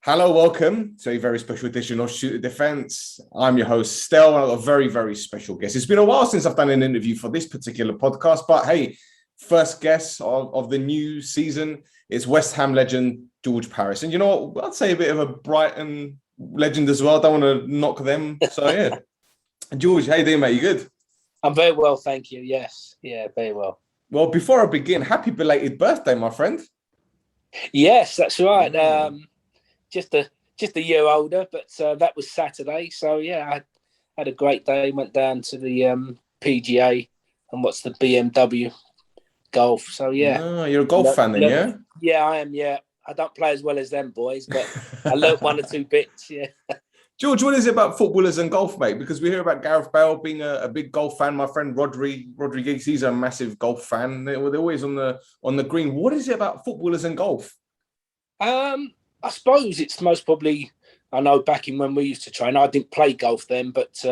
Hello, welcome to a very special edition of Shoot the Defense. I'm your host, Stel, and I've got a very, very special guest. It's been a while since I've done an interview for this particular podcast, but hey, first guest of the new season is West Ham legend George Parris. And you know what? I'd say a bit of a Brighton legend as well. I don't want to knock them. So yeah. George, how you doing, mate? You good? I'm very well, thank you. Yes. Yeah, very well. Well, before I begin, happy belated birthday, my friend. Yes, that's right. Just a year older, but that was Saturday. So yeah, I had a great day. Went down to the PGA and watched the BMW golf. So yeah. Oh, you're a golf fan then, yeah? Yeah, I am. Yeah, I don't play as well as them boys, but I learnt one or two bits. Yeah. George, what is it about footballers and golf, mate? Because we hear about Gareth Bale being a big golf fan. My friend Rodriguez, he's a massive golf fan. They're always on the green. What is it about footballers and golf? I suppose it's most probably, I know back in when we used to train, I didn't play golf then, but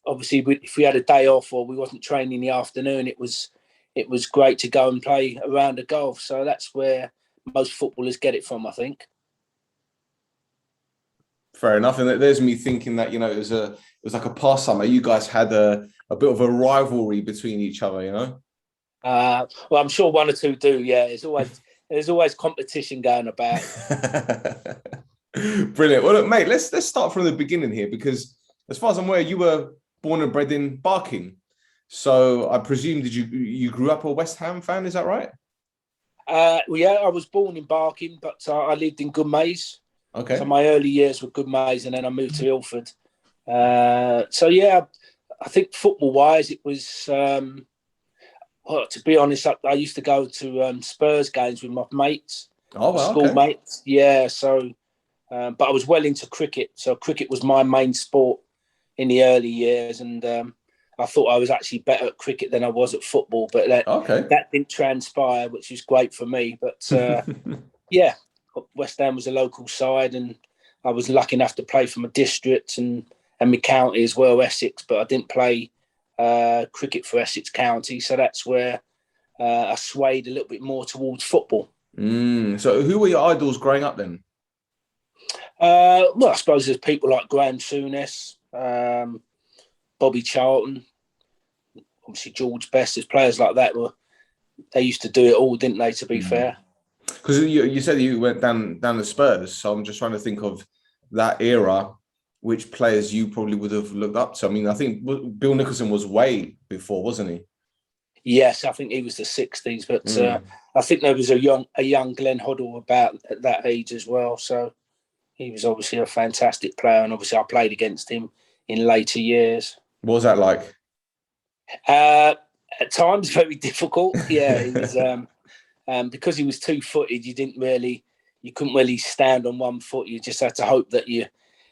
obviously if we had a day off or we wasn't training in the afternoon, it was great to go and play a round of golf. So that's where most footballers get it from, I think. Fair enough. And there's me thinking that, it was like a pastime. You guys had a bit of a rivalry between each other, you know? Well, I'm sure one or two do, yeah. There's always competition going about. Brilliant. Well, look, mate, let's start from the beginning here, because as far as I'm aware, you were born and bred in Barking. So I presume you grew up a West Ham fan? Is that right? Yeah, I was born in Barking, but I lived in Goodmayes. Okay. So my early years were Goodmayes, and then I moved to Ilford. So yeah, I think football-wise, it was. Well, to be honest, I used to go to Spurs games with my mates, school mates. Yeah, so, but I was well into cricket. So cricket was my main sport in the early years. And I thought I was actually better at cricket than I was at football. But that didn't transpire, which was great for me. But yeah, West Ham was a local side, and I was lucky enough to play for my district and my county as well, Essex. But I didn't play cricket for Essex County, so that's where I swayed a little bit more towards football. So who were your idols growing up then? Well, I suppose there's people like Graham Souness, Bobby Charlton, obviously George Best. There's players like that. They used to do it all, didn't they, to be fair? Because you said you went down the Spurs, so I'm just trying to think of that era. Which players you probably would have looked up to? I mean, I think Bill Nicholson was way before, wasn't he? Yes, I think he was the 60s, but I think there was a young Glenn Hoddle about at that age as well. So he was obviously a fantastic player, and obviously I played against him in later years. What was that like? At times, very difficult. Yeah, he was because he was two-footed. You couldn't really stand on one foot. You just had to hope that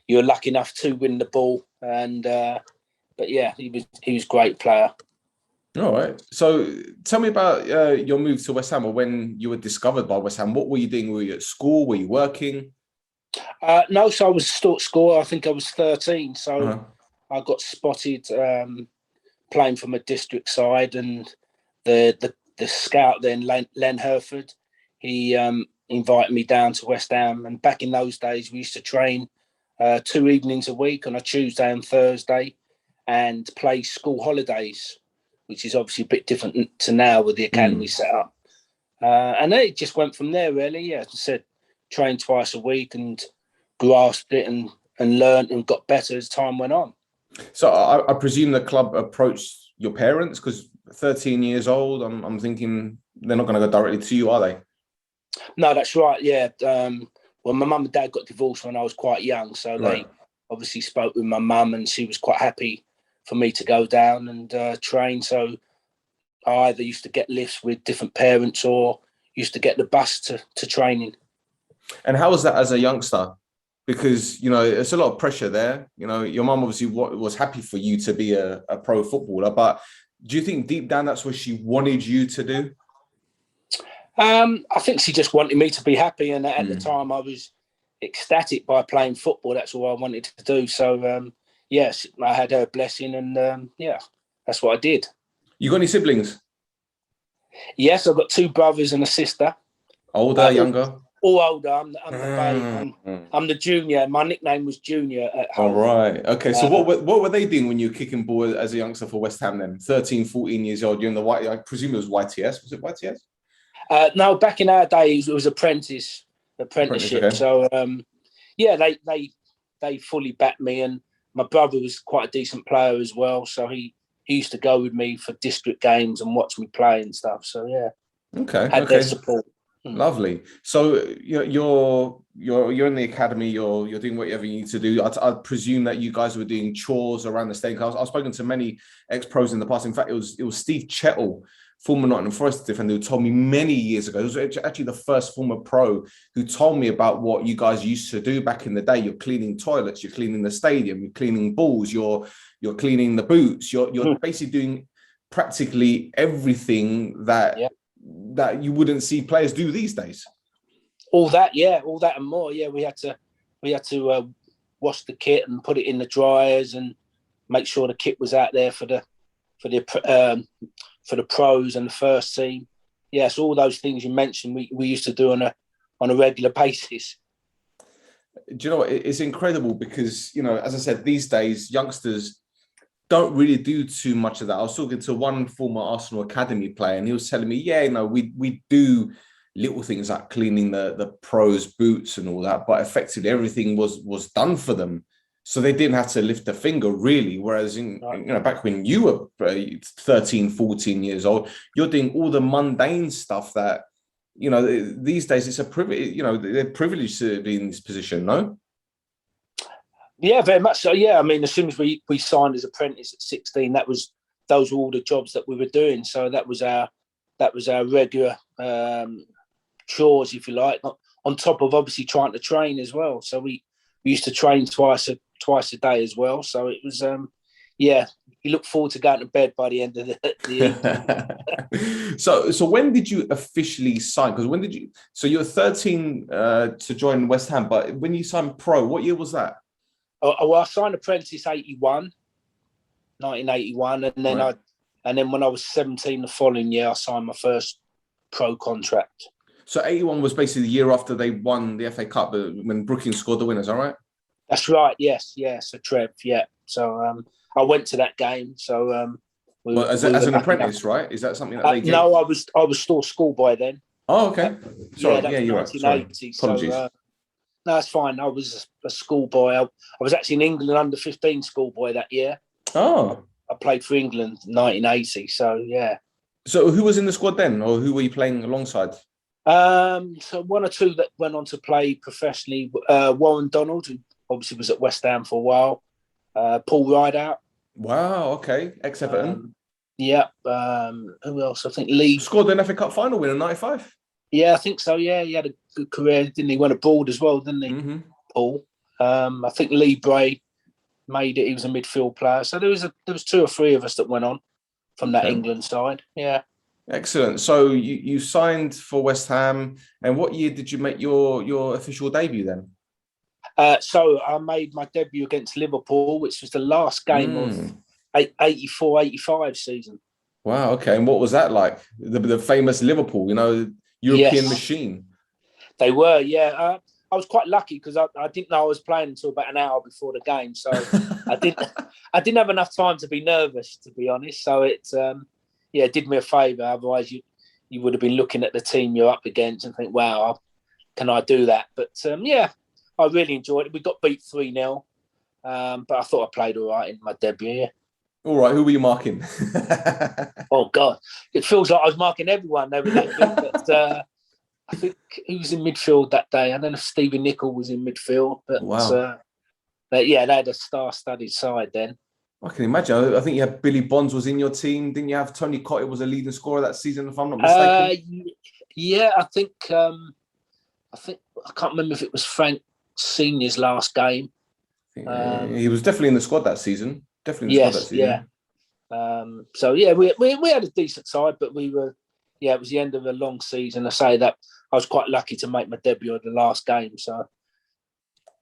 you're lucky enough to win the ball. And but yeah, he was a great player. All right. So tell me about your move to West Ham, or when you were discovered by West Ham. What were you doing? Were you at school? Were you working? No, so I was still at school. I think I was 13. So I got spotted playing from a district side, and the scout then, Len Herford, he invited me down to West Ham. And back in those days, we used to train 2 evenings a week on a Tuesday and Thursday, and play school holidays, which is obviously a bit different to now with the academy set up. And then it just went from there, really. Yeah, as I said, trained twice a week and grasped it and learned and got better as time went on. So I presume the club approached your parents, because 13 years old, I'm thinking they're not going to go directly to you, are they? No, that's right, yeah. Well, my mum and dad got divorced when I was quite young, so they obviously spoke with my mum, and she was quite happy for me to go down and train. So I either used to get lifts with different parents or used to get the bus to training. And how was that as a youngster? Because, it's a lot of pressure there. Your mum obviously was happy for you to be a pro footballer, but do you think deep down that's what she wanted you to do? I think she just wanted me to be happy, and at the time I was ecstatic by playing football. That's all I wanted to do. So yes, I had her blessing, and yeah, that's what I did. You got any siblings? Yes, I've got 2 brothers and a sister. Older, younger? all older. I'm the babe. I'm the junior. My nickname was Junior at home. All right. Okay. So what were they doing when you were kicking ball as a youngster for West Ham then? 13, 14 years old. You're in the white. I presume it was YTS. Was it YTS? No, back in our days, it was apprenticeship. Okay. So they fully backed me, and my brother was quite a decent player as well. So he used to go with me for district games and watch me play and stuff. So yeah. Okay. Had their support. Lovely. So you're in the academy. You're doing whatever you need to do. I presume that you guys were doing chores around the stadium. I've spoken to many ex-pros in the past. In fact, it was Steve Chettle, former Nottingham Forest defender, who told me many years ago. He was actually the first former pro who told me about what you guys used to do back in the day. You're cleaning toilets. You're cleaning the stadium. You're cleaning balls. You're cleaning the boots. You're basically doing practically everything that. Yeah. That you wouldn't see players do these days. All that and more. Yeah, we had to wash the kit and put it in the dryers and make sure the kit was out there for the pros and the first team. Yeah, so all those things you mentioned, we used to do on a regular basis. Do you know what? It's incredible because, as I said, these days youngsters don't really do too much of that. I was talking to one former Arsenal Academy player and he was telling me, we do little things like cleaning the pros' boots and all that, but effectively everything was done for them. So they didn't have to lift a finger really. Whereas back when you were 13, 14 years old, you're doing all the mundane stuff that, these days it's a privilege, they're privileged to be in this position, no? Yeah, very much so. Yeah, I mean, as soon as we signed as apprentice at 16, those were all the jobs that we were doing. So that was our regular chores, if you like, on top of obviously trying to train as well. So we used to train twice a day as well. So it was you look forward to going to bed by the end of the evening. So when did you officially sign? Because when did you? So you were 13 to join West Ham, but when you signed pro, what year was that? Well, I signed apprentice 1981, and then right. Then when I was 17 the following year, I signed my first pro contract. So 81 was basically the year after they won the FA Cup, when Brookings scored the winners, all right? That's right, yes. So Trev, yeah. So I went to that game. So as an apprentice, right? Is that something that they gave? No, I was still schoolboy then. Oh, okay. Sorry, you're right. Sorry. Apologies. So, no, it's fine. I was a schoolboy. I was actually in England under 15 schoolboy that year. Oh. I played for England in 1980. So, yeah. So who was in the squad then? Or who were you playing alongside? So one or two that went on to play professionally. Warren Donald, who obviously was at West Ham for a while. Paul Rideout. Wow, okay. Ex-Everton. Yeah. Who else? I think Lee. Scored an FA Cup final win in 95. Yeah, I think so. Yeah, he had a good career, didn't he? Went abroad as well, didn't he, Paul? I think Lee Bray made it. He was a midfield player. So there was two or three of us that went on from that England side. Yeah. Excellent. So you signed for West Ham, and what year did you make your official debut then? So I made my debut against Liverpool, which was the last game of 84-85 season. Wow. Okay. And what was that like? The famous Liverpool, European machine. They were, yeah. I was quite lucky because I didn't know I was playing until about an hour before the game, so I didn't have enough time to be nervous, to be honest. So it did me a favour. Otherwise, you would have been looking at the team you're up against and think, "Wow, can I do that?" But I really enjoyed it. We got beat 3-0, but I thought I played all right in my debut. Yeah. All right, who were you marking? Oh God, it feels like I was marking everyone. They were that good, but I think he was in midfield that day. I don't know if Stevie Nicol was in midfield, but wow. But yeah, they had a star-studded side then. I can imagine. I think you had Billy Bonds was in your team. Didn't you have Tony Cottee was a leading scorer that season, if I'm not mistaken? Yeah, I think I can't remember if it was Frank Senior's last game. He was definitely in the squad that season. Definitely in the squad that season. Yeah. So yeah, we had a decent side, but we were. Yeah, it was the end of a long season. I say that I was quite lucky to make my debut at the last game. So,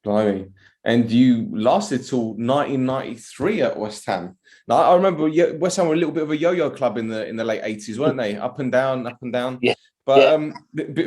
blimey. And you lasted till 1993 at West Ham. Now I remember West Ham were a little bit of a yo-yo club in the late 80s, weren't they? Up and down, up and down. Yeah. But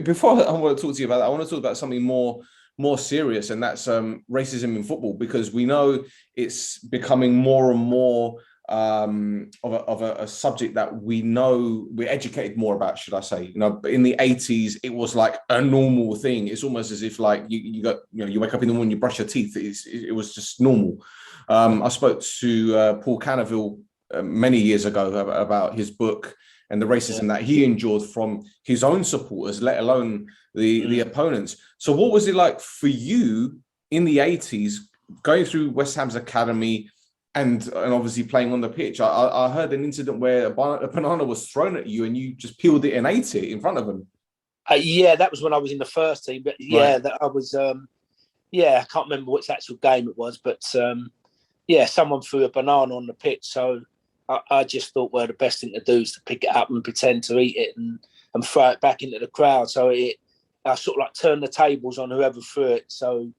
before I want to talk to you about that, I want to talk about something more serious, and that's racism in football, because we know it's becoming more and more of a subject that we know we're educated more about, should I say. You know, but in the 80s, it was like a normal thing. It's almost as if like you got, you know, you wake up in the morning, you brush your teeth. It was just normal. I spoke to Paul Canaville many years ago about his book and the racism that he endured from his own supporters, let alone the opponents. So what was it like for you in the 80s, going through West Ham's academy and obviously playing on the pitch? I heard an incident where a banana was thrown at you and you just peeled it and ate it in front of them. Yeah, that was when I was in the first team. But yeah, right. That I was, I can't remember which actual game it was, but someone threw a banana on the pitch. So I just thought, well, the best thing to do is to pick it up and pretend to eat it and throw it back into the crowd. So I sort of like turned the tables on whoever threw it. So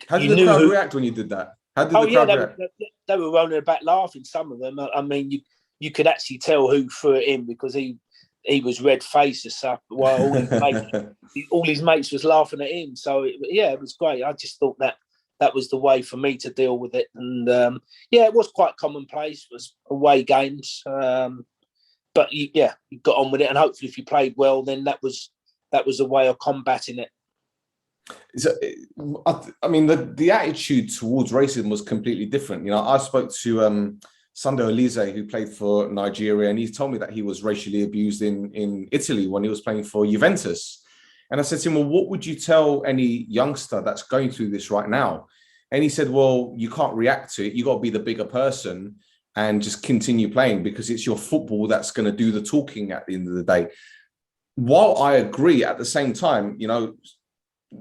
how did the crowd react when you did that? How did the crowd react? They were rolling about laughing, some of them. I mean, you could actually tell who threw it in, because he was red-faced and stuff, while all his mates was laughing at him. So, it was great. I just thought that was the way for me to deal with it. And, it was quite commonplace. It was away games. But, you got on with it. And hopefully if you played well, then that was a way of combating it. So, I mean, the attitude towards racism was completely different. You know, I spoke to Sunday Olise, who played for Nigeria, and he told me that he was racially abused in Italy when he was playing for Juventus. And I said to him, well, what would you tell any youngster that's going through this right now? And he said, well, you can't react to it. You got to be the bigger person and just continue playing, because it's your football that's going to do the talking at the end of the day. While I agree, at the same time, you know,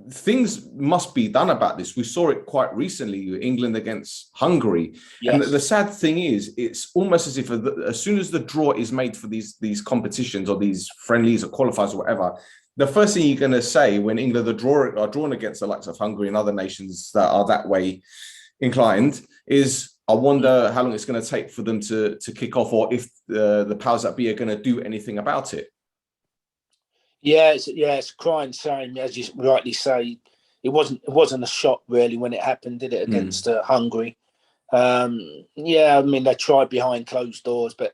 things must be done about this. We saw it quite recently, England against Hungary. Yes. And the sad thing is, it's almost as if as soon as the draw is made for these competitions or these friendlies or qualifiers or whatever, the first thing you're going to say when England are drawn against the likes of Hungary and other nations that are that way inclined is, I wonder how long it's going to take for them to kick off, or if the powers that be are going to do anything about it. It's a crying shame, as you rightly say. It wasn't a shock really when it happened, did it, against Hungary? I mean, they tried behind closed doors, but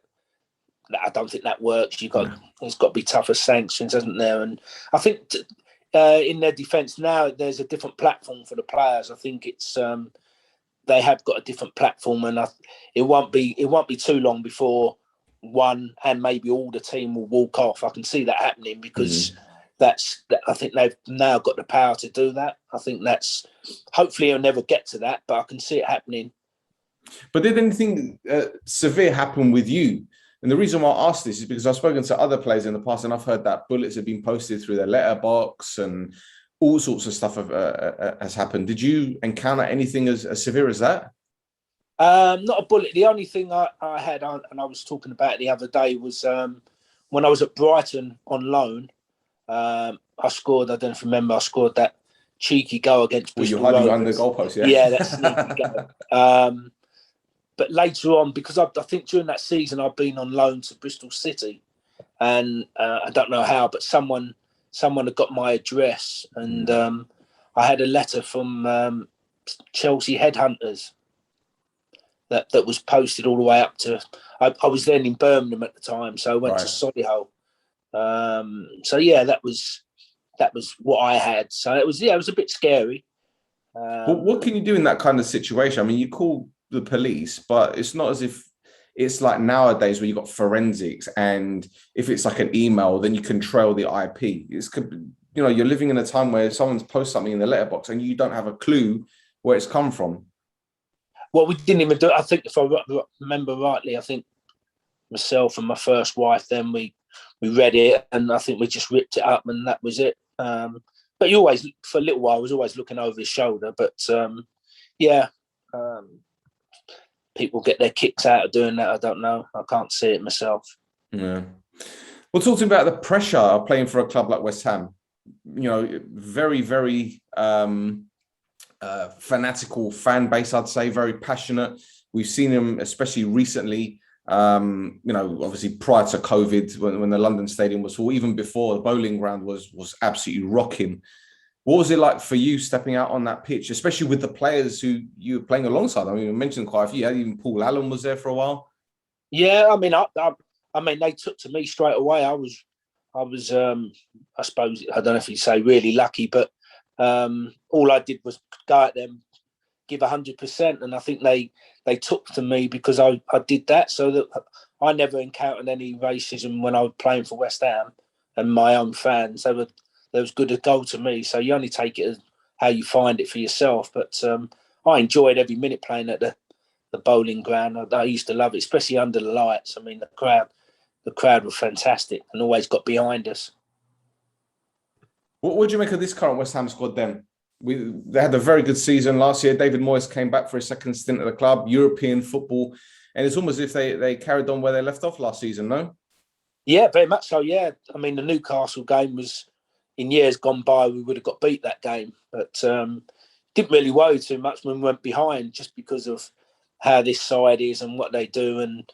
I don't think that works. There's got to be tougher sanctions, hasn't there? And I think in their defence now, there's a different platform for the players. I think it's they have got a different platform, and it won't be too long before one and maybe all the team will walk off. I can see that happening, because I think they've now got the power to do that. I think hopefully it'll never get to that, but I can see it happening. But did anything severe happen with you? And the reason why I asked this is because I've spoken to other players in the past, and I've heard that bullets have been posted through their letterbox and all sorts of stuff has happened. Did you encounter anything as severe as that? Not a bullet. The only thing I had, and I was talking about it the other day, was when I was at Brighton on loan. I scored, I don't know if you remember, I scored that cheeky goal against Bristol Rovers. You hiding under the goalpost, yeah? Yeah, that's sneaky goal. But later on, because I think during that season I've been on loan to Bristol City, and I don't know how, but someone had got my address, and I had a letter from Chelsea headhunters that was posted all the way up to. I was then in Birmingham at the time, so I went to Solihull. That was what I had. So it was a bit scary. But what can you do in that kind of situation? I mean, you call the police, but it's not as if it's like nowadays where you've got forensics, and if it's like an email, then you can trail the IP. You're living in a time where someone's posted something in the letterbox and you don't have a clue where it's come from. Well, we didn't even do it. I think, if I remember rightly, I think myself and my first wife, then we read it, and I think we just ripped it up, and that was it. But you always, for a little while, I was always looking over his shoulder. But people get their kicks out of doing that. I don't know. I can't see it myself. Yeah. Well, talking about the pressure of playing for a club like West Ham, very, very fanatical fan base, I'd say, very passionate. We've seen them, especially recently, Obviously prior to COVID, when the London Stadium was full, even before, the bowling ground was absolutely rocking. What was it like for you stepping out on that pitch, especially with the players who you were playing alongside? I mean, you mentioned quite a few. Even Paul Allen was there for a while. Yeah, I mean, they took to me straight away. I was, I suppose, I don't know if you say really lucky, but all I did was go at them, give 100%, and I think they took to me because I did that. So that I never encountered any racism when I was playing for West Ham, and my own fans, they was good as gold to me. So you only take it as how you find it for yourself. But I enjoyed every minute playing at the bowling ground. I used to love it, especially under the lights. I mean, the crowd was fantastic and always got behind us. What would you make of this current West Ham squad then? They had a very good season last year. David Moyes came back for his second stint at the club, European football, and it's almost as if they carried on where they left off last season, no? Yeah, very much so, yeah. I mean, the Newcastle game was, in years gone by, we would have got beat that game, but didn't really worry too much when we went behind just because of how this side is and what they do. And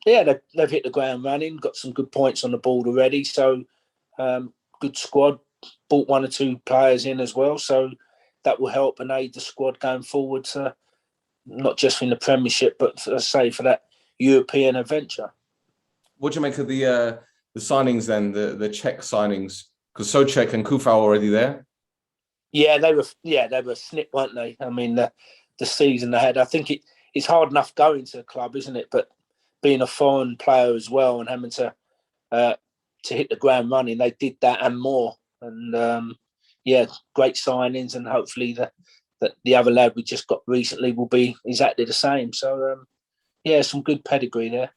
they've hit the ground running, got some good points on the board already. So good squad, bought one or two players in as well. So that will help and aid the squad going forward, not just in the Premiership, but for that European adventure. What do you make of the signings then, the Czech signings? Because Souček and Kufal are already there. Yeah, they were snip, weren't they? I mean, the season they had, I think it's hard enough going to a club, isn't it? But being a foreign player as well and having to hit the ground running, they did that and more. And great signings, and hopefully the other lad we just got recently will be exactly the same. So some good pedigree there.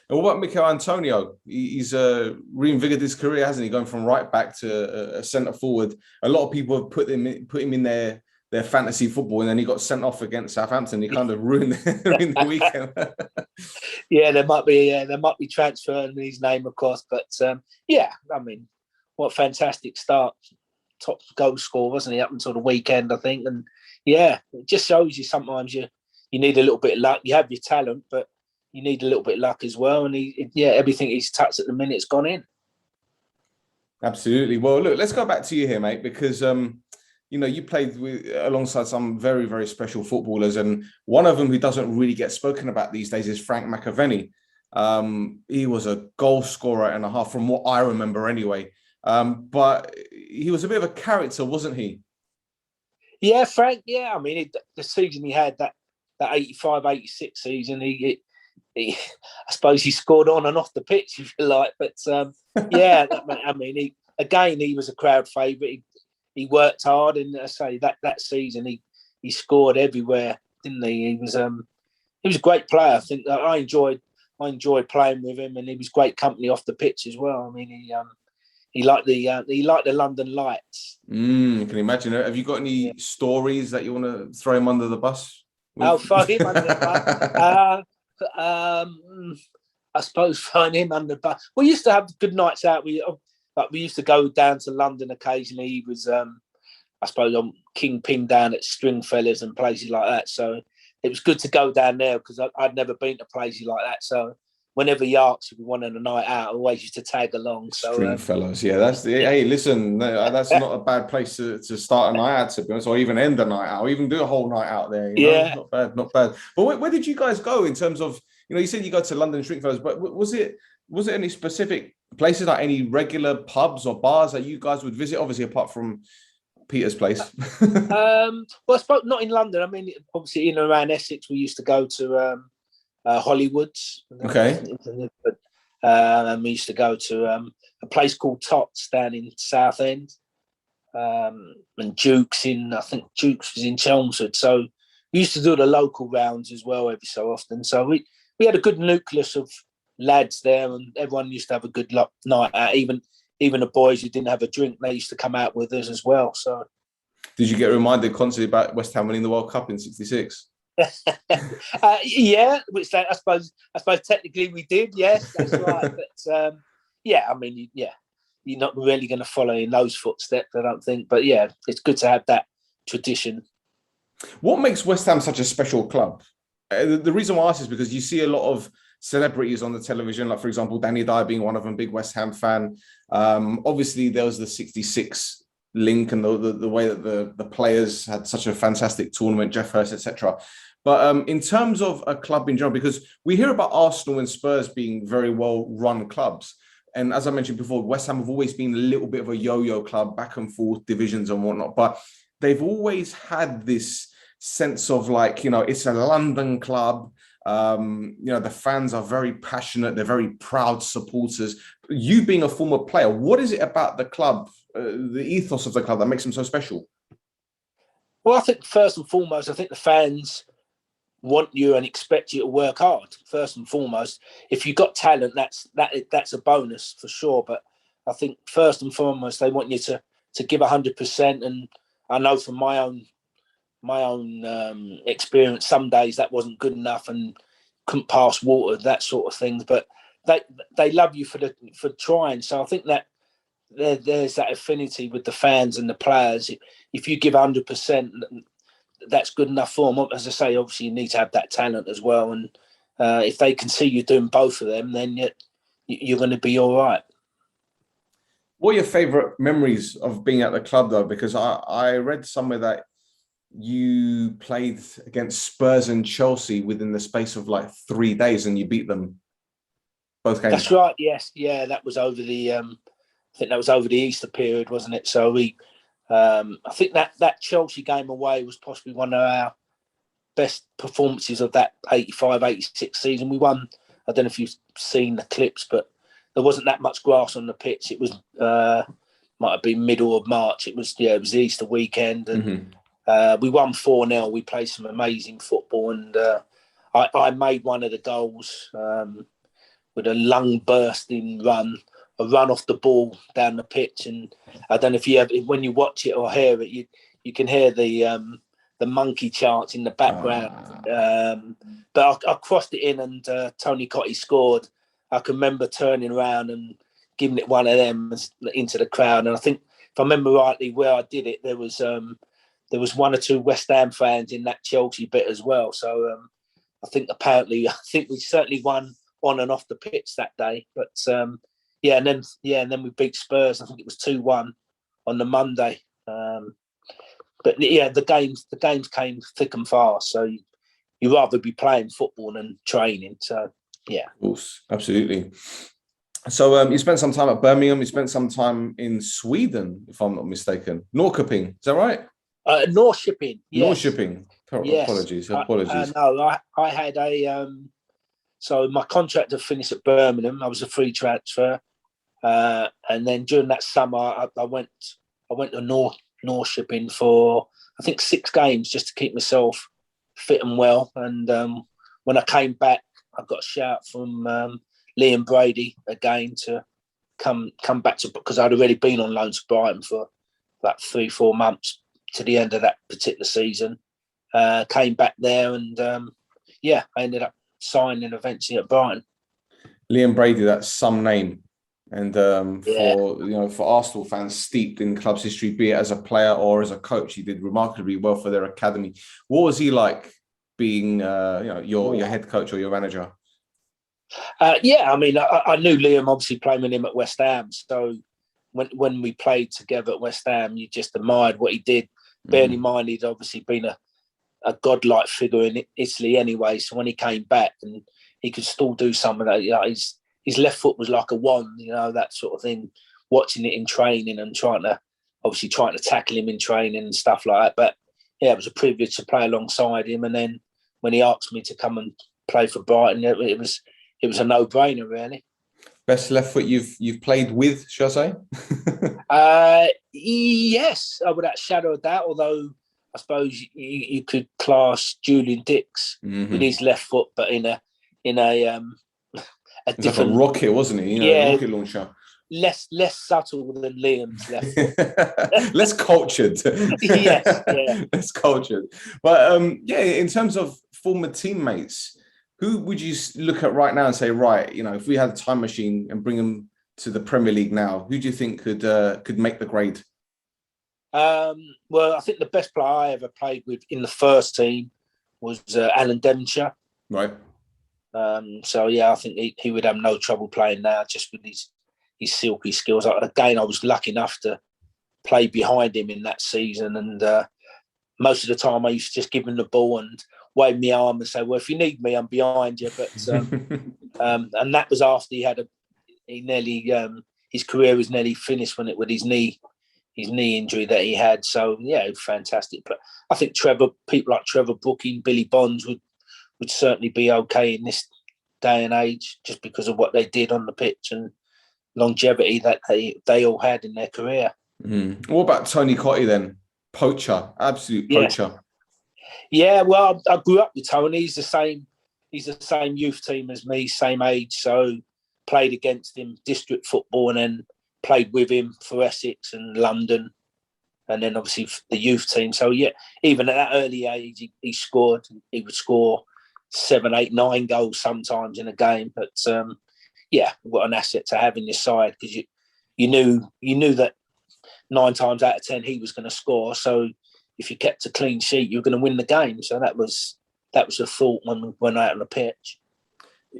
And what about Michail Antonio? He's reinvigorated his career, hasn't he? Going from right back to a centre forward. A lot of people have put him in their fantasy football, and then he got sent off against Southampton. He kind of ruined the weekend. There might be transferring his name, of course, but I mean, what a fantastic start! Top goal scorer, wasn't he, up until the weekend, I think? And it just shows you sometimes you need a little bit of luck. You have your talent, but you need a little bit of luck as well. And everything he's touched at the minute's gone in. Absolutely. Well, look, let's go back to you here, mate, because you played alongside some very, very special footballers, and one of them who doesn't really get spoken about these days is Frank McAvennie. He was a goal scorer and a half, from what I remember anyway. But he was a bit of a character, wasn't he? Yeah, Frank. Yeah, I mean, the season he had, that 85-86 season, I suppose he scored on and off the pitch, if you like. But I mean, he was a crowd favourite. He worked hard, and I say that season he scored everywhere, didn't he? He was a great player. I think I enjoyed playing with him, and he was great company off the pitch as well. I mean, he liked the London lights. Can you imagine? Have you got any stories that you want to throw him under the bus with? I'll throw him under the bus. I suppose throwing him under the bus. We used to have good nights out. We used to go down to London occasionally. He was, I suppose, on Kingpin down at Stringfellas and places like that. So it was good to go down there because I'd never been to places like that. So whenever he asked if we wanted a night out, I always used to tag along. So Stringfellas, that's the. Hey, listen, that's not a bad place to start a night out, to be honest, or even end a night out, or even do a whole night out there. Not bad. But where did you guys go in terms of? You said you go to London Stringfellas, but was it any specific places, like any regular pubs or bars that you guys would visit? Obviously, apart from Peter's place. Well, I suppose not in London. I mean, obviously in and around Essex, we used to go to Hollywood's. Okay. And we used to go to a place called Tots down in Southend, and Duke's was in Chelmsford. So we used to do the local rounds as well every so often. So we had a good nucleus of lads there, and everyone used to have a good night out. Even the boys who didn't have a drink, they used to come out with us as well. So, did you get reminded constantly about West Ham winning the World Cup in '66? Which I suppose technically we did. Yes, that's right. But I mean, you're not really going to follow in those footsteps, I don't think. But it's good to have that tradition. What makes West Ham such a special club? The reason why I ask is because you see a lot of celebrities on the television, like, for example, Danny Dyer being one of them, big West Ham fan. Obviously, there was the 66 link and the way that the players had such a fantastic tournament, Jeff Hurst, etc. But in terms of a club in general, because we hear about Arsenal and Spurs being very well-run clubs, and as I mentioned before, West Ham have always been a little bit of a yo-yo club, back and forth divisions and whatnot, but they've always had this sense of like, it's a London club. The fans are very passionate. They're very proud supporters. You being a former player, what is it about the club, the ethos of the club that makes them so special? Well, I think first and foremost, I think the fans want you and expect you to work hard. First and foremost, if you've got talent, that's a bonus for sure. But I think first and foremost, they want you to give 100%. And I know from my own experience, some days that wasn't good enough and couldn't pass water, that sort of thing. But they love you for trying. So I think that there's that affinity with the fans and the players. If you give 100%, that's good enough for them. As I say, obviously you need to have that talent as well. And if they can see you doing both of them, then you're going to be all right. What are your favourite memories of being at the club, though? Because I read somewhere that you played against Spurs and Chelsea within the space of like 3 days, and you beat them both games. That's right. Yes, yeah, that was over the. I think that was over the Easter period, wasn't it? So I think that Chelsea game away was possibly one of our best performances of that 85-86 season. We won. I don't know if you've seen the clips, but there wasn't that much grass on the pitch. It was might have been middle of March. It was the Easter weekend, and we won 4-0. We played some amazing football, and I made one of the goals with a lung-bursting run. A run off the ball down the pitch, and I don't know if when you watch it or hear it, you can hear the monkey chants in the background. But I crossed it in, and Tony Cottee scored. I can remember turning around and giving it one of them into the crowd. And I think, if I remember rightly, where I did it, there was one or two West Ham fans in that Chelsea bit as well. So I think we certainly won on and off the pitch that day. But and then we beat Spurs. I think it was 2-1 on the Monday. But yeah, the games came thick and fast. So you'd rather be playing football than training. So yeah, of course, absolutely. So you spent some time at Birmingham. You spent some time in Sweden, if I'm not mistaken. Norrköping, is that right? Norrköping. Yes. Norrköping. Yes. Apologies. No, I had a. So my contract had finished at Birmingham. I was a free transfer. And then during that summer, I went to Norrköping for, I think, 6 games just to keep myself fit and well. And when I came back, I got a shout from Liam Brady again to come back to, because I'd already been on loan to Brighton for about 3-4 months to the end of that particular season. Came back there, and I ended up signing eventually at Brighton. Liam Brady, that's some name. And for Arsenal fans steeped in the club's history, be it as a player or as a coach, he did remarkably well for their academy. What was he like being, your head coach or your manager? I mean, I knew Liam, obviously playing with him at West Ham. So when we played together at West Ham, you just admired what he did. Bearing in mind, he'd obviously been a godlike figure in Italy anyway. So when he came back, and he could still do some of that, his left foot was like a wand, that sort of thing, watching it in training and trying to tackle him in training and stuff like that. But yeah, it was a privilege to play alongside him. And then when he asked me to come and play for Brighton, it was a no-brainer, really. Best left foot you've played with, shall I say? Yes, without a shadow of doubt, although I suppose you could class Julian Dix with his left foot, but in a it's like a rocket, wasn't it? A rocket launcher. Less subtle than Liam's left foot. Less cultured. Yes, yeah. Less cultured. But in terms of former teammates, who would you look at right now and say, right, if we had a time machine and bring them to the Premier League now, who do you think could make the grade? Well, I think the best player I ever played with in the first team was Alan Devonshire. Right. So yeah, I think he would have no trouble playing now, just with his silky skills. Again, I was lucky enough to play behind him in that season, and most of the time I used to just give him the ball and wave my arm and say, "Well, if you need me, I'm behind you." But and that was after his career was nearly finished with his knee injury that he had. So yeah, fantastic. But I think people like Trevor Booking, Billy Bonds would certainly be okay in this day and age, just because of what they did on the pitch and longevity that they all had in their career. What about Tony Cottee then? Poacher, absolute poacher. Yeah, well, I grew up with Tony. He's the same youth team as me, same age. So played against him district football, and then played with him for Essex and London, and then obviously the youth team. So yeah, even at that early age, he scored. He would score 7, 8, 9 goals sometimes in a game. But yeah, what an asset to have in your side, because you knew that 9 times out of 10 he was going to score. So if you kept a clean sheet, you were going to win the game. So that was the thought when we went out on the pitch.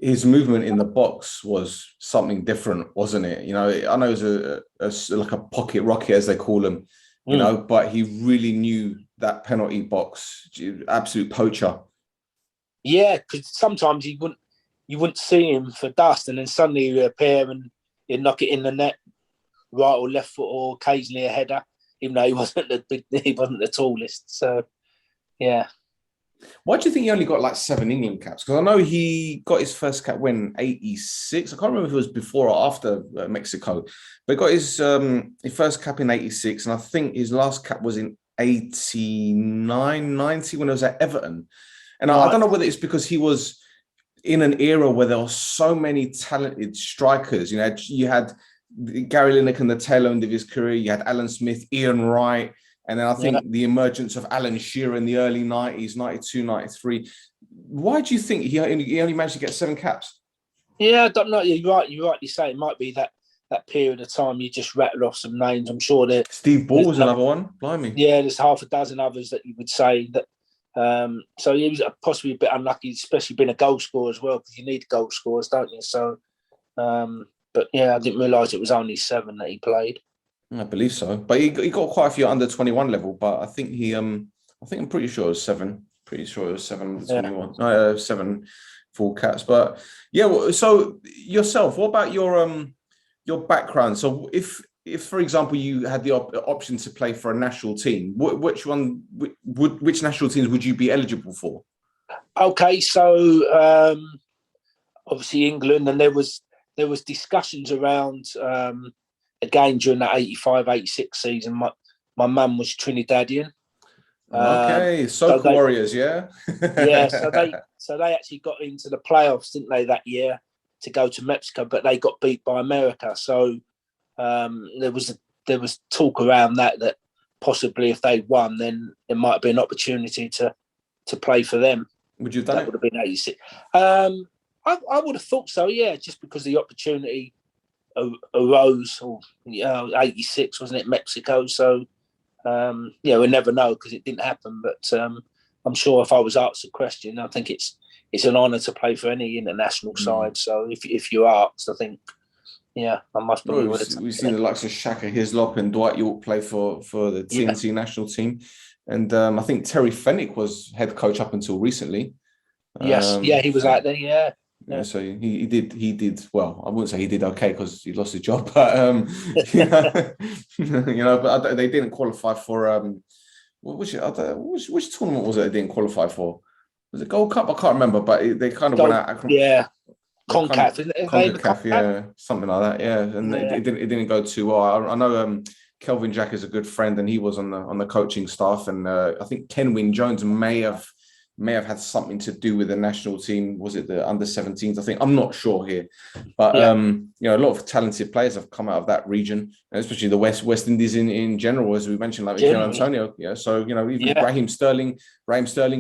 His movement in the box was something different, wasn't it? You know, I know it was like a pocket rocket, as they call him, you know, but he really knew that penalty box. Absolute poacher. Yeah, because sometimes you wouldn't see him for dust, and then suddenly he'd appear and he'd knock it in the net, right or left foot, or occasionally a header, even though he wasn't the tallest. So yeah. Why do you think he only got like 7 England caps? Because I know he got his first cap when 86. I can't remember if it was before or after Mexico, but he got his first cap in 86, and I think his last cap was in 89, 90 when he was at Everton. And right. I don't know whether it's because he was in an era where there were so many talented strikers. You had Gary Lineker in the tail end of his career. You had Alan Smith, Ian Wright. And then I think the emergence of Alan Shearer in the early 90s, 92, 93. Why do you think he only managed to get 7 caps? Yeah, I don't know. You're right. You rightly say it might be that period of time. You just rattled off some names. I'm sure that Steve Ball was another one. Blimey. Yeah, there's half a dozen others that you would say that. So he was possibly a bit unlucky, especially being a goal scorer as well, because you need goal scorers, don't you? So, but yeah, I didn't realise it was only 7 that he played. I believe so, but he got quite a few under 21 level. But I think I'm pretty sure it was 7. Pretty sure it was 7 21. 7 full caps. But yeah, so yourself, what about your background? So if for example you had the option to play for a national team, which national teams would you be eligible for? Okay, so obviously England, and there was discussions around. Again, during that 85-86 season, my mum was Trinidadian. Okay, Warriors, yeah? Yeah, so they actually got into the playoffs, didn't they, that year, to go to Mexico, but they got beat by America. So there was talk around that possibly if they won, then there might be an opportunity to play for them. Would you have done that it? Would have been 86. I would have thought so, yeah, just because the opportunity arose, 86, wasn't it, Mexico? So we never know, because it didn't happen. But I'm sure if I was asked a question, I think it's an honour to play for any international side. So if you're asked, I think, I must probably would have. We've seen the likes of Shaka Hislop and Dwight York play for the TNT national team, and I think Terry Fenwick was head coach up until recently. Yes, he was out there. Yeah, so he did well. I wouldn't say he did okay, because he lost his job, but but they didn't qualify for which tournament was it? They didn't qualify for. Was it Gold Cup? I can't remember, but they kind of went out. Yeah, CONCACAF, something like that. Yeah, and it didn't go too well. I know Kelvin Jack is a good friend, and he was on the coaching staff, and I think Ken Wynne Jones may have had something to do with the national team. Was it the under 17s? I think, I'm not sure here, but a lot of talented players have come out of that region, especially the West Indies in general, as we mentioned, like Michail Antonio. Yeah, so even Raheem Sterling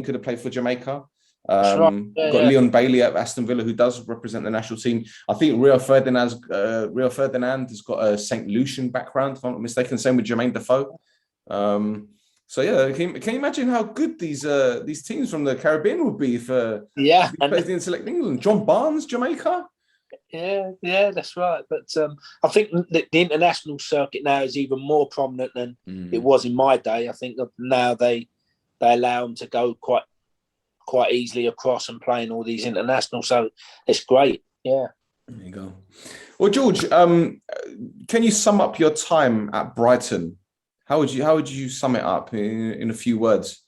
could have played for Jamaica. Got Leon Bailey at Aston Villa, who does represent the national team. I think Rio Ferdinand has got a St. Lucian background, if I'm not mistaken. Same with Jermaine Defoe. So yeah, can you imagine how good these teams from the Caribbean would be if Yeah, they played in select England? John Barnes, Jamaica. yeah, that's right. But I think the international circuit now is even more prominent than it was in my day. I think that now they allow them to go quite easily across and play in all these internationals. So it's great. Yeah. There you go. Well, George, can you sum up your time at Brighton? How would you sum it up in a few words?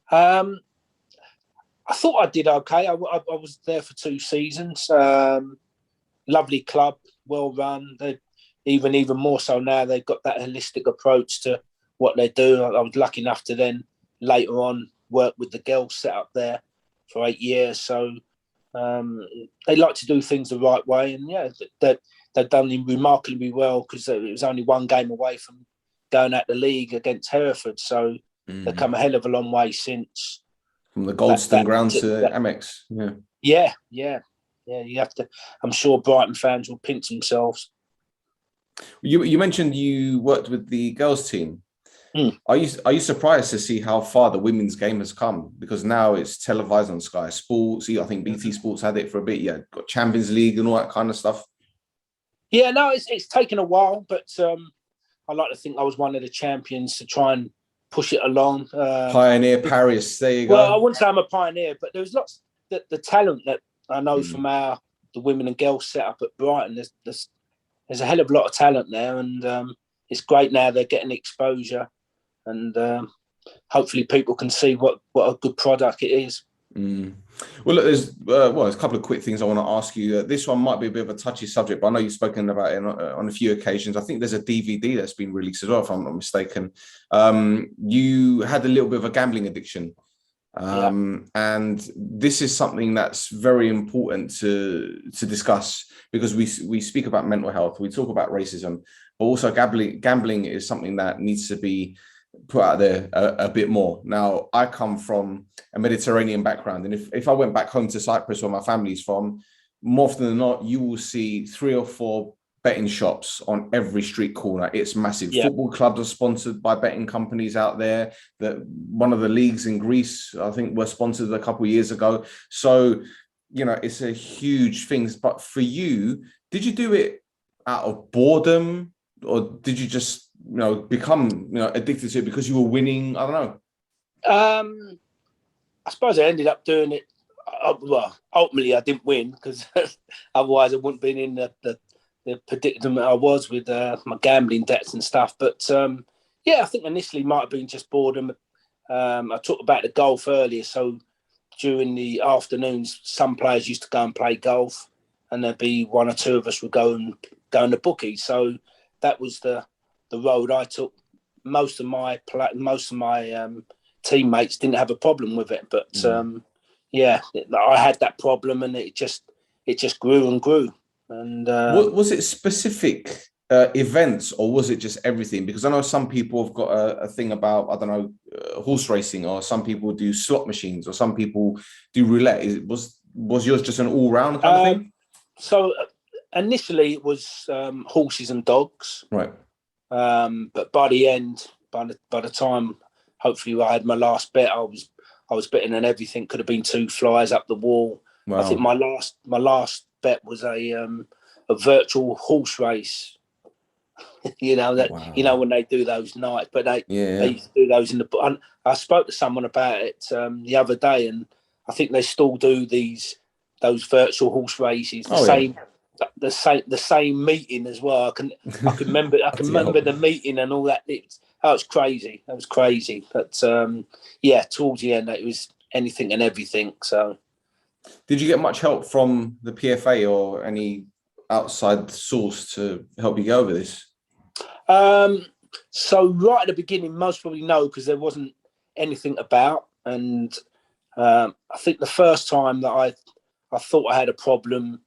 I thought I did okay. I was there for 2 seasons. Lovely club, well run. They even more so now. They've got that holistic approach to what they do. I was lucky enough to then later on work with the girls set up there for 8 years. So they like to do things the right way, and yeah, they've done remarkably well because it was only 1 game away from going out the league against Hereford. So they've come a hell of a long way since. From the Goldstone ground to Amex. Yeah. You have to. I'm sure Brighton fans will pinch themselves. You mentioned you worked with the girls team. Are you surprised to see how far the women's game has come? Because now it's televised on Sky Sports. I think BT Sports had it for a bit. Yeah, got Champions League and all that kind of stuff. Yeah, no, it's taken a while, but I like to think I was one of the champions to try and push it along. Pioneer Paris, there you go. Well, I wouldn't say I'm a pioneer, but there was lots the talent that I know from the women and girls set up at Brighton. There's a hell of a lot of talent there, and it's great now they're getting exposure, and hopefully people can see what a good product it is. Well, look, there's a couple of quick things I want to ask you. This one might be a bit of a touchy subject, but I know you've spoken about it on a few occasions. I think there's a DVD that's been released as well, if I'm not mistaken. You had a little bit of a gambling addiction. And this is something that's very important to discuss, because we speak about mental health, we talk about racism, but also gambling is something that needs to be put out there a bit more. Now, I come from a Mediterranean background, and if I went back home to Cyprus, where my family's from, more often than not, you will see 3 or 4 betting shops on every street corner. It's massive. Football clubs are sponsored by betting companies out there. That one of the leagues in Greece, I think, were sponsored a couple of years ago. So, it's a huge thing. But for you, did you do it out of boredom, or did you just become addicted to it because you were winning? I don't know. I suppose I ended up doing it. Well, ultimately I didn't win, because otherwise I wouldn't have been in the predicament I was with my gambling debts and stuff. But I think initially might have been just boredom. I talked about the golf earlier. So during the afternoons, some players used to go and play golf, and there'd be 1 or 2 of us would go and the bookies. So that was the road I took. Most of my teammates didn't have a problem with it, but I had that problem, and it just grew and grew. And was it specific events, or was it just everything? Because I know some people have got a thing about, I don't know, horse racing, or some people do slot machines, or some people do roulette. Was yours just an all-round kind of thing? So initially it was horses and dogs, right? But by the end, by the time hopefully I had my last bet, I was betting on everything. Could have been 2 flies up the wall. Wow. I think my last bet was a virtual horse race. Wow. When they do those nights, but they used to do those in the. And I spoke to someone about it the other day, and I think they still do those virtual horse races. The same meeting as well. I can remember the meeting and all that. That was crazy. But towards the end, it was anything and everything. So, did you get much help from the PFA or any outside source to help you get over this? So right at the beginning, most probably no, because there wasn't anything about. And I think the first time that I thought I had a problem,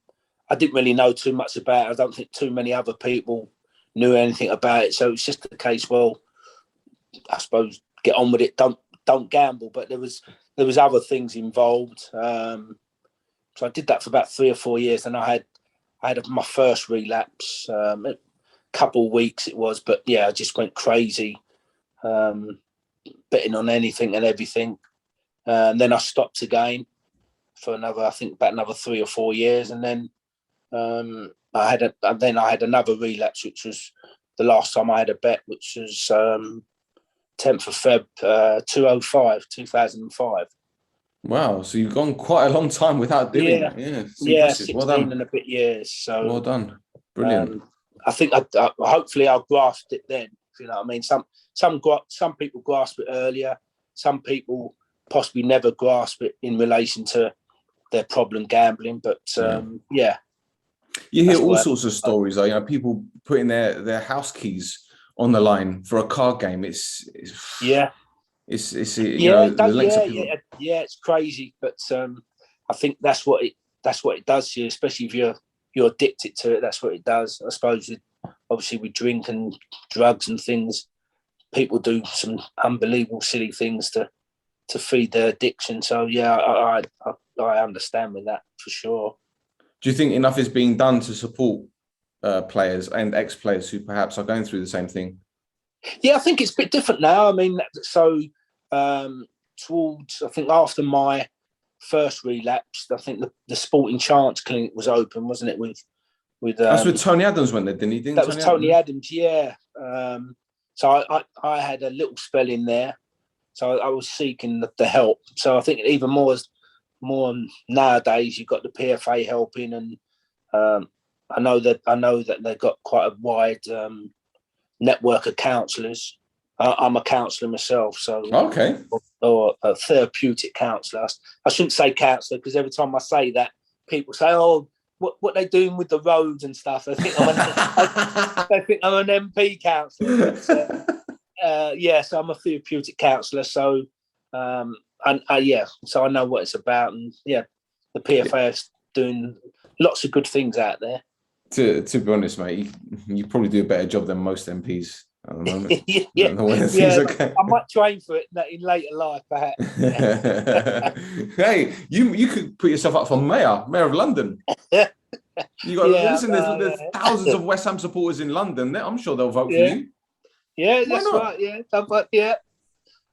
I didn't really know too much about it. I don't think too many other people knew anything about it. So it's just the case, well, I suppose get on with it. Don't gamble. But there was other things involved. So I did that for about 3 or 4 years, and I had my first relapse. A couple of weeks it was, but I just went crazy. betting on anything and everything. And then I stopped again for about another 3 or 4 years, and then I had another relapse, which was the last time I had a bet, which was 10th of Feb 2005. Wow, so you've gone quite a long time without doing that. Yeah, it's impressive. 16 Well done. and a bit years. So well done, brilliant. I think hopefully I grasped it then. You know what I mean? Some people grasp it earlier. Some people possibly never grasp it in relation to their problem gambling. But yeah. You hear all sorts of stories, though. You know, people putting their house keys on the line for a card game. It's it's crazy, but I think that's what it does to you, especially if you're addicted to it. That's what it does. I suppose obviously with drink and drugs and things, people do some unbelievable silly things to feed their addiction. So yeah, I understand with that for sure. Do you think enough is being done to support players and ex-players who perhaps are going through the same thing? Yeah, I think it's a bit different now. I mean, so towards, I think after my first relapse, I think the Sporting Chance clinic was open, wasn't it? With that's with Tony Adams went there, didn't he? That was Tony Adams, yeah. So I had a little spell in there. So I was seeking the help. So I think even more nowadays, you've got the PFA helping, and I know that they've got quite a wide network of counsellors. I'm a counsellor myself, so okay, or a therapeutic counsellor. I shouldn't say counsellor because every time I say that, people say, "Oh, what they doing with the roads and stuff?" They think I'm an MP counsellor. So I'm a therapeutic counsellor. So so I know what it's about, and yeah, the PFA is doing lots of good things out there. To be honest, mate, you probably do a better job than most MPs at the moment. Okay. I might train for it in later life, perhaps. Hey, you could put yourself up for mayor of London. You got listen. There's thousands of West Ham supporters in London. I'm sure they'll vote for you. Yeah, that's right. Yeah,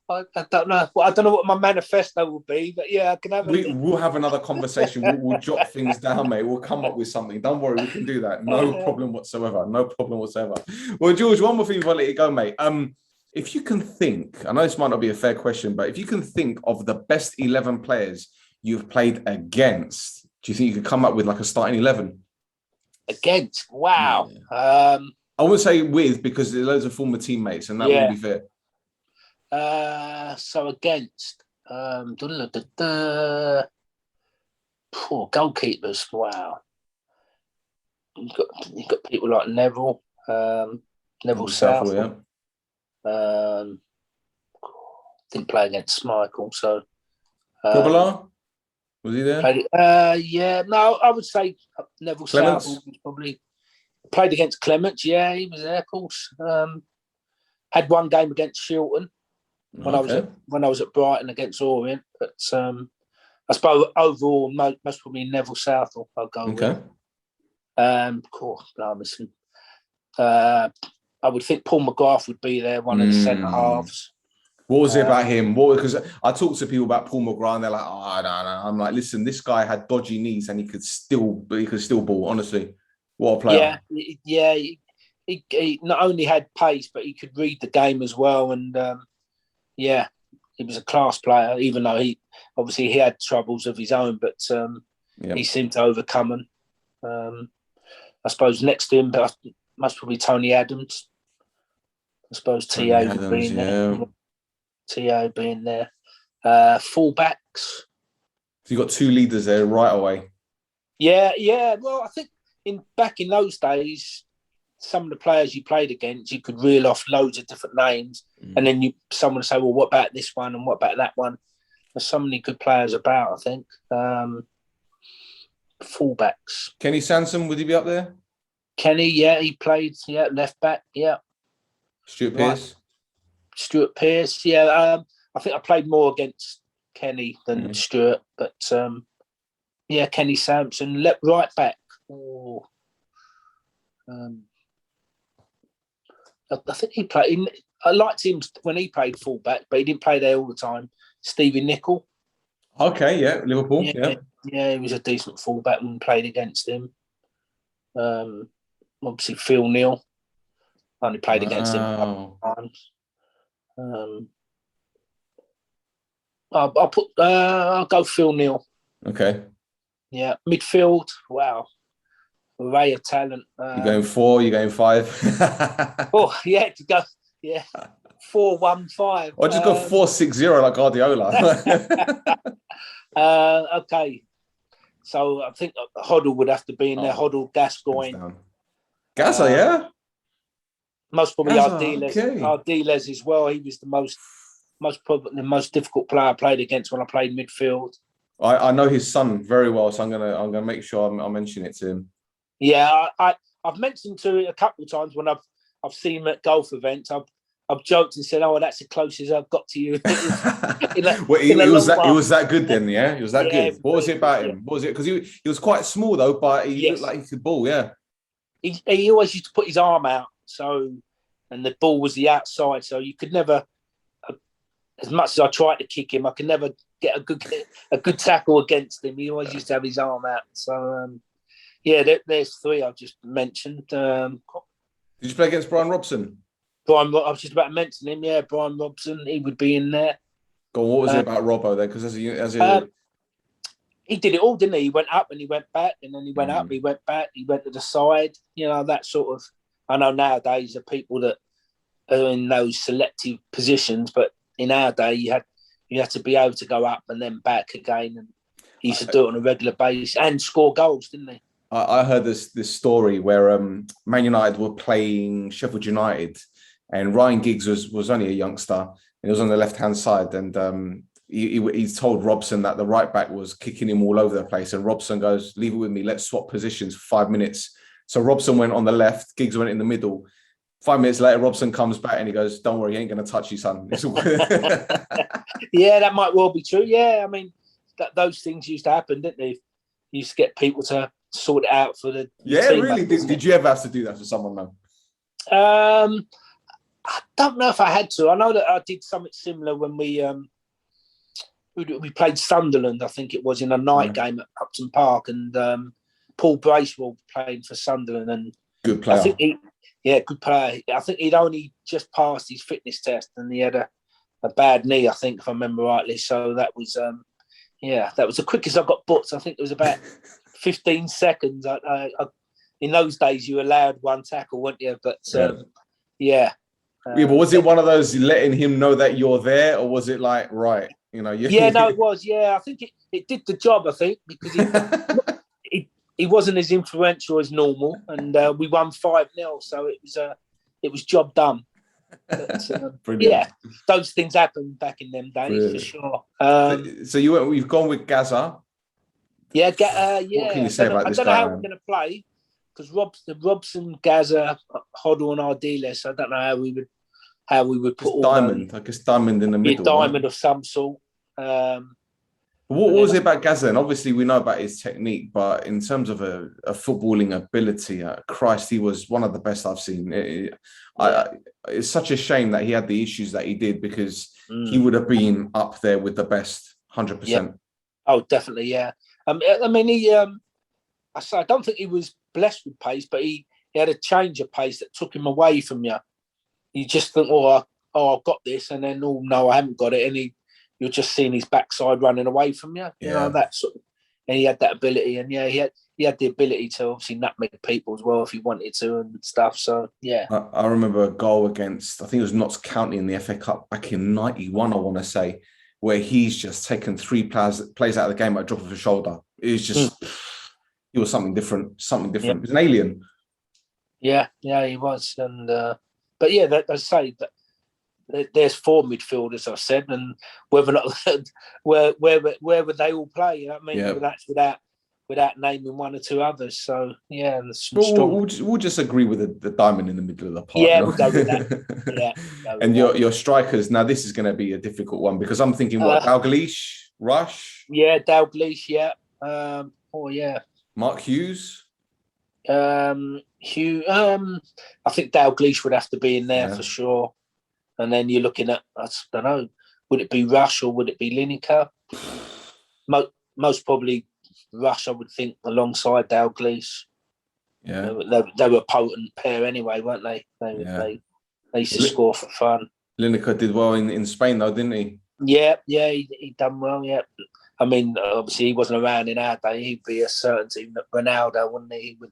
I don't know. Well, I don't know what my manifesto will be, but yeah, I can have it. We'll have another conversation. We'll jot things down, mate. We'll come up with something. Don't worry, we can do that. No problem whatsoever. Well, George, one more thing before I let you go, mate. If you can think, I know this might not be a fair question, but if you can think of the best 11 players you've played against, do you think you could come up with like a starting 11? Against? Wow. Yeah. I wouldn't say with, because there's loads of former teammates, and that wouldn't be fair. So against poor goalkeepers. Wow, you've got people like Neville Southall. Didn't play against Michael, so Probala? Was he there? Yeah, no, I would say Neville Southall was probably played against Clements. Yeah, he was there, of course. Had one game against Shilton. When I was at Brighton against Orient, but I suppose overall most probably Neville Southall I'll go with. I would think Paul McGrath would be there, one of the centre halves. What was it about him? Because I talk to people about Paul McGrath and they're like, "Oh, no." I'm like, listen, this guy had dodgy knees and he could still ball. Honestly, what a player! Yeah. He not only had pace, but he could read the game as well, and he was a class player, even though he had troubles of his own, but he seemed to overcome them. I suppose next to him, but must probably Tony Adams. I suppose TA would be in there. TA being there. Fullbacks. So you got two leaders there right away. Yeah. Well, I think back in those days, some of the players you played against, you could reel off loads of different names, and then someone would say, "Well, what about this one and what about that one?" There's so many good players about. I think fullbacks. Kenny Sansom, would he be up there? Kenny, yeah, he played. Yeah, left back. Yeah. Stuart Pearce. Yeah. I think I played more against Kenny than Stuart, but Kenny Sansom, right back. I think he played. I liked him when he played fullback, but he didn't play there all the time. Stevie Nicol. Okay, yeah, Liverpool, yeah. Yeah, he was a decent fullback when played against him. Obviously, Phil Neal. Only played against him a couple of times. I'll go Phil Neal. Okay. Yeah, midfield. Wow, array of talent. You going 4? You going 5? Oh yeah, to go. Yeah, 4-1-5. Or just go 4-6-0 like Guardiola. Okay. So I think Hoddle would have to be in there. Hoddle, Gascoigne. Gaza, yeah? Most probably Gaza, Ardiles as well. He was the most difficult player I played against when I played midfield. I know his son very well, so I'm gonna make sure I mention it to him. Yeah, I've mentioned to it a couple of times when I've seen him at golf events. I've joked and said, "Oh, that's the closest I've got to you." It was that good then, yeah. It was that good. What was it about him? What was it? Because he was quite small though, but he looked like he could ball. Yeah. He always used to put his arm out, and the ball was the outside, so you could never. As much as I tried to kick him, I could never get a good tackle against him. He always used to have his arm out. So there's 3 I've just mentioned. Did you play against Brian Robson? I was just about to mention him. Yeah, Brian Robson. He would be in there. Go on, what was it about Robbo then? Because he did it all, didn't he? He went up and he went back, and then he went up and he went back. He went to the side. You know, that sort of. I know nowadays there are people that are in those selective positions, but in our day you had to be able to go up and then back again, and he used to do it on a regular basis and score goals, didn't he? I heard this story where Man United were playing Sheffield United, and Ryan Giggs was only a youngster, and he was on the left hand side, and he told Robson that the right back was kicking him all over the place, and Robson goes, "Leave it with me, let's swap positions for 5 minutes." So Robson went on the left, Giggs went in the middle. 5 minutes later, Robson comes back and he goes, "Don't worry, he ain't going to touch you, son." Yeah, that might well be true. Yeah, I mean, those things used to happen, didn't they? You used to get people to sort it out for the team. Really? Did you ever have to do that for someone, though? I don't know if I had to. I know that I did something similar when we played Sunderland, I think it was, in a night game at Upton Park, and Paul Bracewell playing for Sunderland. And good player. I think good player. I think he'd only just passed his fitness test, and he had a bad knee, I think, if I remember rightly. So that was that was the quickest I got booked. I think it was about 15 seconds. I in those days, you allowed one tackle, weren't you? But but was it one of those letting him know that you're there, or was it like, right, you know? No, it was. Yeah, I think it did the job. I think because he wasn't as influential as normal, and we won 5-0, so it was job done. But, those things happened back in them days for sure. So you've gone with Gaza. Yeah, What can you say about this guy? I don't know how we're going to play because Robson, Gaza, Hoddle, and Ardiles. I don't know how we would put all diamond. I guess diamond in the middle. Diamond of some sort. What was it about Gaza? And obviously, we know about his technique, but in terms of a footballing ability, Christ, he was one of the best I've seen. It's such a shame that he had the issues that he did, because he would have been up there with the best, 100%. Yeah. Oh, definitely, yeah. I mean, I don't think he was blessed with pace, but he had a change of pace that took him away from you. You just think, I've got this, and then, oh, no, I haven't got it. And you're just seeing his backside running away from you. You know, that sort of, and he had that ability. And, he had the ability to obviously nutmeg people as well if he wanted to and stuff. So, yeah. I remember a goal against, I think it was Notts County in the FA Cup back in 91, I want to say, where he's just taken 3 plays out of the game at a drop of a shoulder. It was just, he was something different. Yeah. He was an alien. Yeah, he was. And, but yeah, I say that there's 4 midfielders, I've said, and whether or not where would they all play? You know what I mean? That's without naming 1 or 2 others. So yeah, we'll just agree with the diamond in the middle of the park. Yeah, we'll go with that. Yeah. And your strikers. Now this is going to be a difficult one, because I'm thinking Dalglish, Rush. Yeah, Dalglish. Yeah. Mark Hughes. I think Dalglish would have to be in there for sure. And then you're looking at, I don't know, would it be Rush or would it be Lineker? Most probably Rush, I would think, alongside Dalglish. Yeah, they were a potent pair anyway, weren't they? They used to score for fun. Lineker did well in Spain, though, didn't he? Yeah, he done well. Yeah, I mean, obviously he wasn't around in our day. He'd be a certainty. Ronaldo, wouldn't he? He would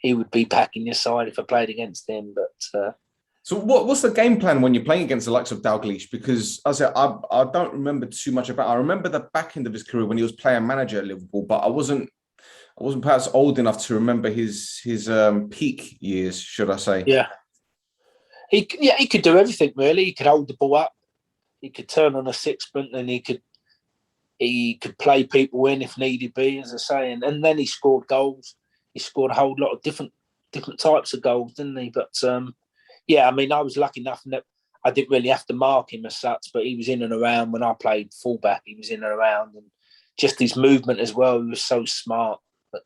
he would be back in your side if I played against him. But so what's the game plan when you're playing against the likes of Dalglish? Because as I said, I don't remember too much about. I remember the back end of his career when he was player manager at Liverpool, but I wasn't perhaps old enough to remember his peak years, should I say? Yeah. He could do everything really. He could hold the ball up. He could turn on a sixpence, and he could play people in if needed be, as I say. And then he scored goals. He scored a whole lot of different types of goals, didn't he? But yeah, I mean, I was lucky enough that I didn't really have to mark him as such, but he was in and around when I played fullback. He was in and around, and just his movement as well. He was so smart. But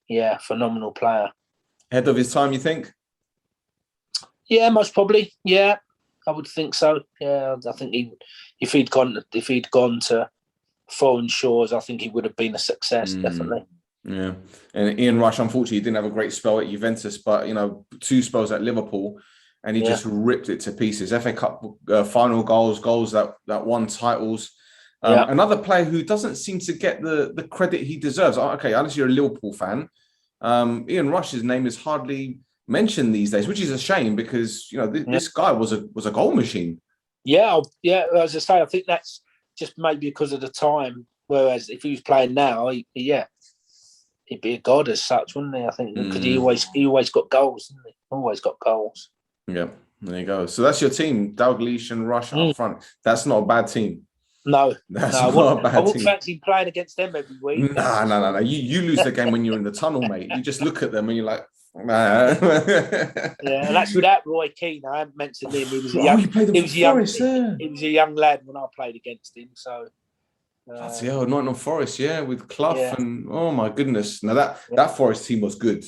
yeah, phenomenal player. Ahead of his time, you think? Yeah, most probably. Yeah, I would think so. Yeah, I think if he'd gone to foreign shores, I think he would have been a success, definitely. Yeah, and Ian Rush, unfortunately, didn't have a great spell at Juventus, but 2 spells at Liverpool, and he just ripped it to pieces. FA Cup final goals that won titles. Another player who doesn't seem to get the credit he deserves. Okay, unless you're a Liverpool fan, Ian Rush's name is hardly mentioned these days, which is a shame because this guy was a goal machine. Yeah. As I say, I think that's just maybe because of the time. Whereas if he was playing now, he'd be a god as such, wouldn't he? I think because he always got goals, didn't he? Always got goals. Yeah, there you go. So that's your team, Dalglish and Rush up front. That's not a bad team. No, I wouldn't fancy playing against them every week. No. You lose the game when you're in the tunnel, mate. You just look at them and you're like, nah. Yeah, and that's without Roy Keane. I haven't mentioned him. He was a young lad when I played against him. So that's Nottingham Forest, with Clough and oh my goodness. Now that Forest team was good.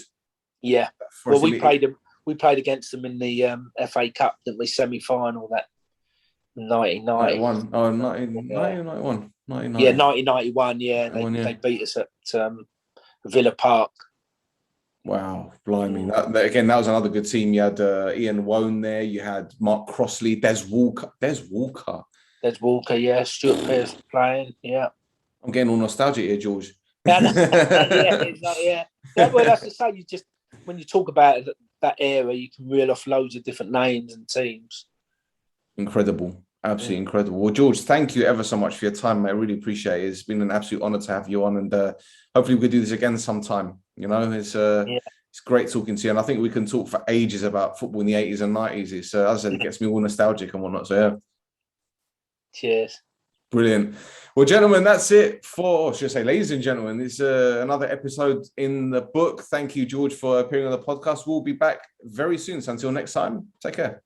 Yeah. Well, we played against them in the FA Cup, didn't we? Semi-final that 1991. Oh, 1991. Yeah, 1991. Yeah, they beat us at Villa Park. Wow, blimey! That was another good team. You had Ian Wone there. You had Mark Crossley, Des Walker. Yeah. Stuart Pearce playing. Yeah. I'm getting all nostalgic here, George. Yeah. Well, that's to say. You just when you talk about that era, you can reel off loads of different names and teams. Incredible. Absolutely incredible. Well, George, thank you ever so much for your time, mate. I really appreciate it. It's been an absolute honor to have you on, and hopefully we could do this again sometime. It's great talking to you, and I think we can talk for ages about football in the 80s and 90s. It's as I said, it gets me all nostalgic and whatnot. So yeah. Cheers. Brilliant. Well, gentlemen, that's it for, should I say, ladies and gentlemen, it's another episode in the book. Thank you, George, for appearing on the podcast. We'll be back very soon. So until next time, take care.